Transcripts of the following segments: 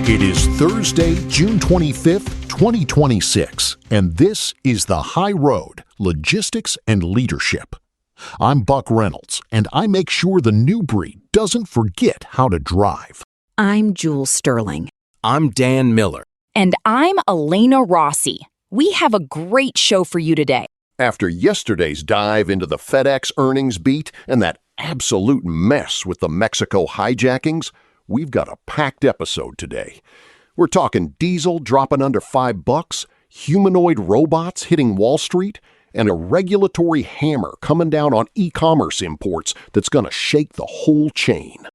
It is Thursday, June 25th, 2026, and this is The High Road, Logistics and Leadership. I'm Buck Reynolds, and I make sure the new breed doesn't forget how to drive. I'm Jules Sterling. I'm Dan Miller. And I'm Elena Rossi. We have a great show for you today. After yesterday's dive into the FedEx earnings beat and that absolute mess with the Mexico hijackings, we've got a packed episode today. We're talking diesel dropping under $5, humanoid robots hitting Wall Street, and a regulatory hammer coming down on e-commerce imports that's going to shake the whole chain.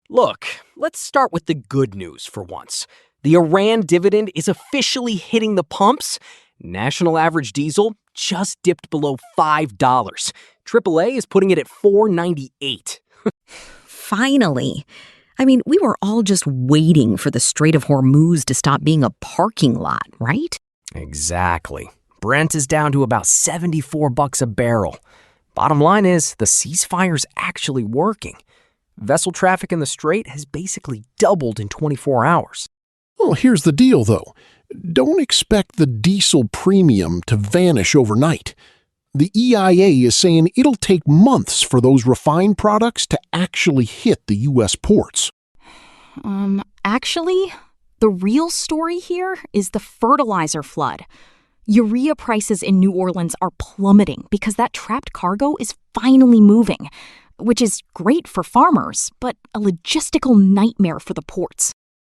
Look, let's start with the good news for once. The Iran dividend is officially hitting the pumps. National average diesel just dipped below $5. AAA is putting it at $4.98. Finally. I mean, we were all just waiting for the Strait of Hormuz to stop being a parking lot, right? Exactly. Brent is down to about $74 a barrel. Bottom line is, the ceasefire's actually working. Vessel traffic in the Strait has basically doubled in 24 hours. Well, here's the deal, though. Don't expect the diesel premium to vanish overnight. The EIA is saying it'll take months for those refined products to actually hit the U.S. ports. Actually, the real story here is the fertilizer flood. Urea prices in New Orleans are plummeting because that trapped cargo is finally moving, which is great for farmers, but a logistical nightmare for the ports.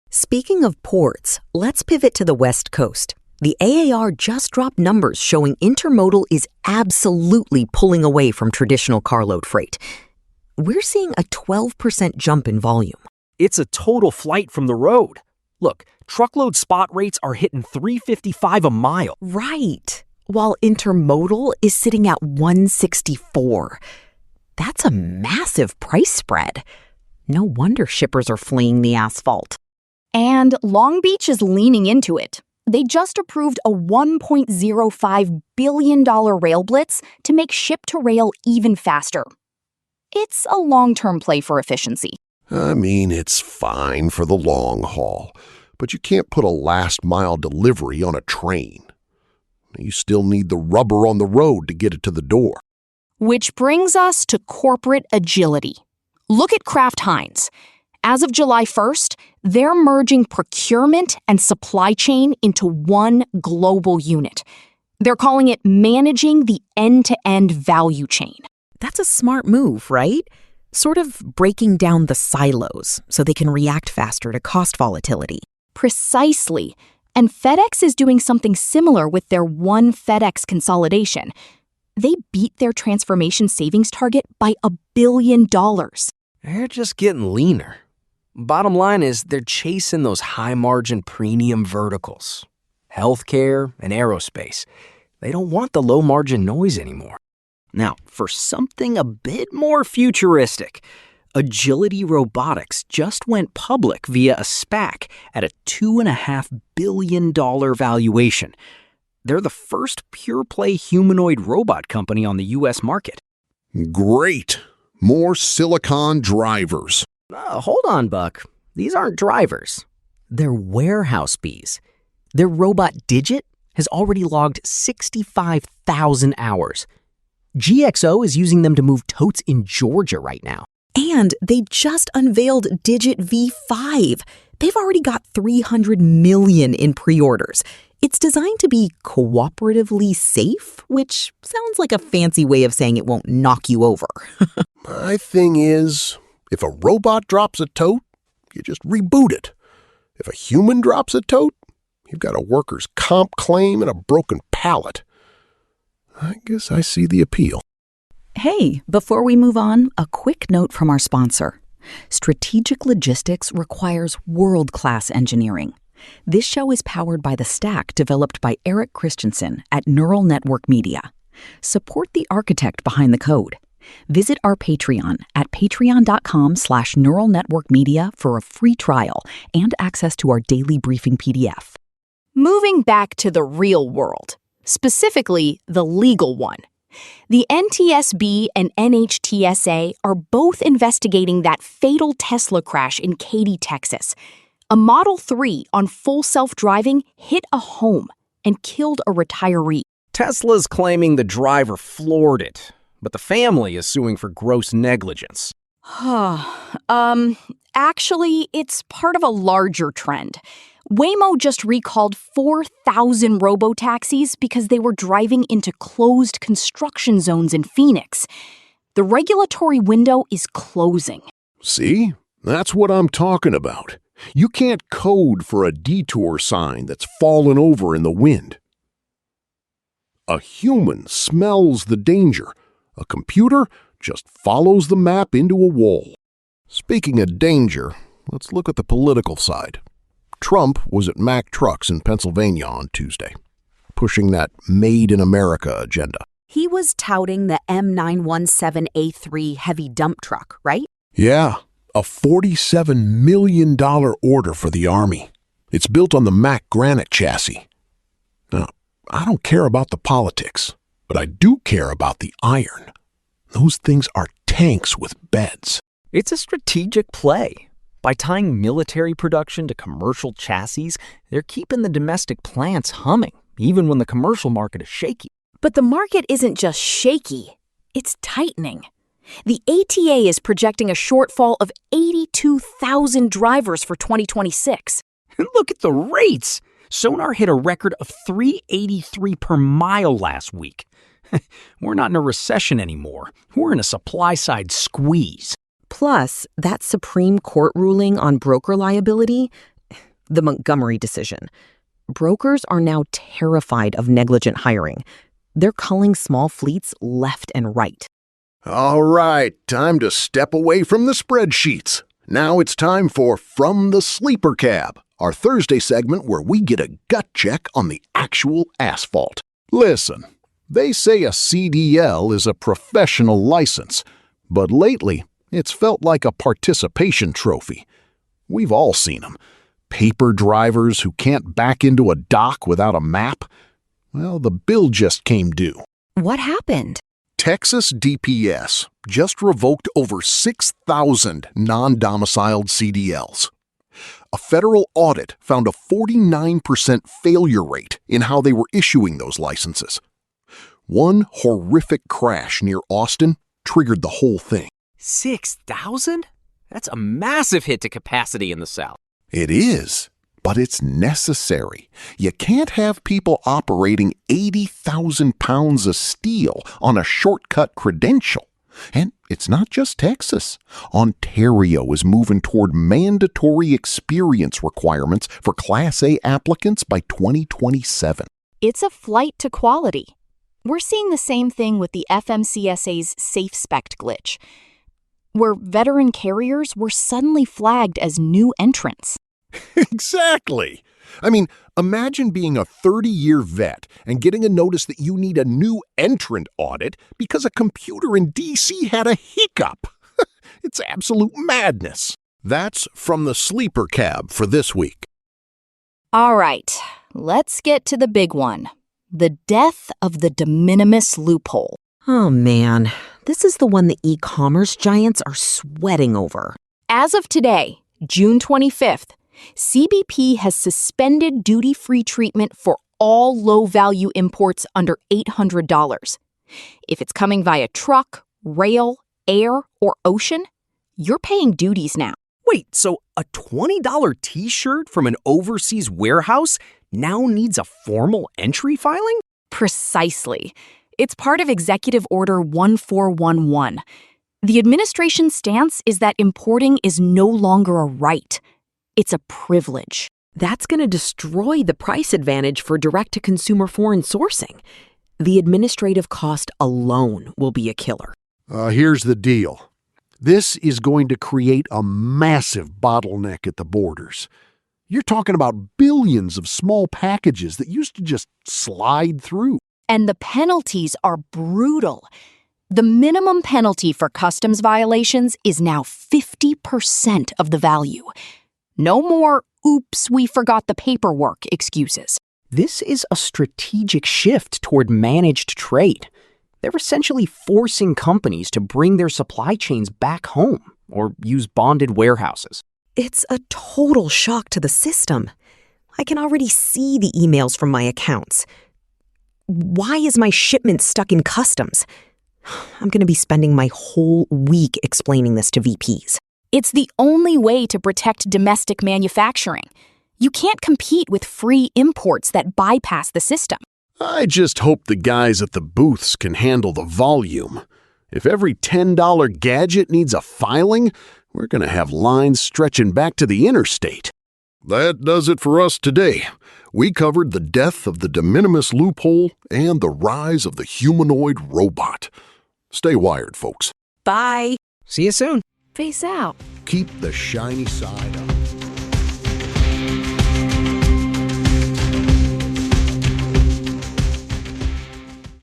Speaking of ports, let's pivot to the West Coast. The AAR just dropped numbers showing intermodal is absolutely pulling away from traditional carload freight. We're seeing a 12% jump in volume. It's a total flight from the road. Look, truckload spot rates are hitting $3.55 a mile. Right. While intermodal is sitting at $1.64. That's a massive price spread. No wonder shippers are fleeing the asphalt. And Long Beach is leaning into it. They just approved a $1.05 billion rail blitz to make ship-to-rail even faster. It's a long-term play for efficiency. I mean, it's fine for the long haul, but you can't put a last-mile delivery on a train. You still need the rubber on the road to get it to the door. Which brings us to corporate agility. Look at Kraft Heinz. As of July 1st, they're merging procurement and supply chain into one global unit. They're calling it managing the end-to-end value chain. That's a smart move, right? Sort of breaking down the silos so they can react faster to cost volatility. Precisely. And FedEx is doing something similar with their One FedEx consolidation. They beat their transformation savings target by $1 billion. They're just getting leaner. Bottom line is, they're chasing those high-margin premium verticals. Healthcare and aerospace. They don't want the low-margin noise anymore. Now, for something a bit more futuristic, Agility Robotics just went public via a SPAC at a $2.5 billion valuation. They're the first pure-play humanoid robot company on the U.S. market. Great. More silicon drivers. Hold on, Buck. These aren't drivers. They're warehouse bees. Their robot Digit has already logged 65,000 hours. GXO is using them to move totes in Georgia right now. And they just unveiled Digit V5. They've already got 300 million in pre-orders. It's designed to be cooperatively safe, which sounds like a fancy way of saying it won't knock you over. My thing is, if a robot drops a tote, you just reboot it. If a human drops a tote, you've got a workers' comp claim and a broken pallet. I guess I see the appeal. Hey, before we move on, a quick note from our sponsor. Strategic logistics requires world-class engineering. This show is powered by The Stack, developed by Eric Christensen at Neural Network Media. Support the architect behind the code. Visit our Patreon at patreon.com/neuralnetworkmedia for a free trial and access to our daily briefing PDF. Moving back to the real world, specifically the legal one. The NTSB and NHTSA are both investigating that fatal Tesla crash in Katy, Texas. A Model 3 on full self-driving hit a home and killed a retiree. Tesla's claiming the driver floored it, but the family is suing for gross negligence. Actually, it's part of a larger trend. Waymo just recalled 4,000 robotaxis because they were driving into closed construction zones in Phoenix. The regulatory window is closing. See? That's what I'm talking about. You can't code for a detour sign that's fallen over in the wind. A human smells the danger. A computer just follows the map into a wall. Speaking of danger, let's look at the political side. Trump was at Mack Trucks in Pennsylvania on Tuesday, pushing that Made in America agenda. He was touting the M917A3 heavy dump truck, right? Yeah, a $47 million order for the Army. It's built on the Mack Granite chassis. Now, I don't care about the politics, but I do care about the iron. Those things are tanks with beds. It's a strategic play. By tying military production to commercial chassis, they're keeping the domestic plants humming, even when the commercial market is shaky. But the market isn't just shaky, it's tightening. The ATA is projecting a shortfall of 82,000 drivers for 2026. Look at the rates! Sonar hit a record of 383 per mile last week. We're not in a recession anymore. We're in a supply-side squeeze. Plus, that Supreme Court ruling on broker liability, the Montgomery decision. Brokers are now terrified of negligent hiring. They're culling small fleets left and right. All right, time to step away from the spreadsheets. Now it's time for From the Sleeper Cab, our Thursday segment where we get a gut check on the actual asphalt. Listen, they say a CDL is a professional license, but lately it's felt like a participation trophy. We've all seen them. Paper drivers who can't back into a dock without a map. Well, the bill just came due. What happened? Texas DPS just revoked over 6,000 non-domiciled CDLs. A federal audit found a 49% failure rate in how they were issuing those licenses. One horrific crash near Austin triggered the whole thing. 6,000? That's a massive hit to capacity in the South. It is, but it's necessary. You can't have people operating 80,000 pounds of steel on a shortcut credential. And it's not just Texas. Ontario is moving toward mandatory experience requirements for Class A applicants by 2027. It's a flight to quality. We're seeing the same thing with the FMCSA's SafeSpect glitch, where veteran carriers were suddenly flagged as new entrants. Exactly. I mean, imagine being a 30-year vet and getting a notice that you need a new entrant audit because a computer in D.C. had a hiccup. It's absolute madness. That's From the Sleeper Cab for this week. All right, let's get to the big one. The death of the de minimis loophole. Oh man, this is the one the e-commerce giants are sweating over. As of today, June 25th, CBP has suspended duty-free treatment for all low-value imports under $800. If it's coming via truck, rail, air, or ocean, you're paying duties now. Wait, so a $20 t-shirt from an overseas warehouse now needs a formal entry filing? Precisely. It's part of Executive Order 1411. The administration's stance is that importing is no longer a right. It's a privilege. That's going to destroy the price advantage for direct-to-consumer foreign sourcing. The administrative cost alone will be a killer. Here's the deal. This is going to create a massive bottleneck at the borders. You're talking about billions of small packages that used to just slide through. And the penalties are brutal. The minimum penalty for customs violations is now 50% of the value. No more, oops, we forgot the paperwork excuses. This is a strategic shift toward managed trade. They're essentially forcing companies to bring their supply chains back home or use bonded warehouses. It's a total shock to the system. I can already see the emails from my accounts. Why is my shipment stuck in customs? I'm going to be spending my whole week explaining this to VPs. It's the only way to protect domestic manufacturing. You can't compete with free imports that bypass the system. I just hope the guys at the booths can handle the volume. If every $10 gadget needs a filing, we're going to have lines stretching back to the interstate. That does it for us today. We covered the death of the de minimis loophole and the rise of the humanoid robot. Stay wired, folks. Bye. See you soon. Face out. Keep the shiny side up.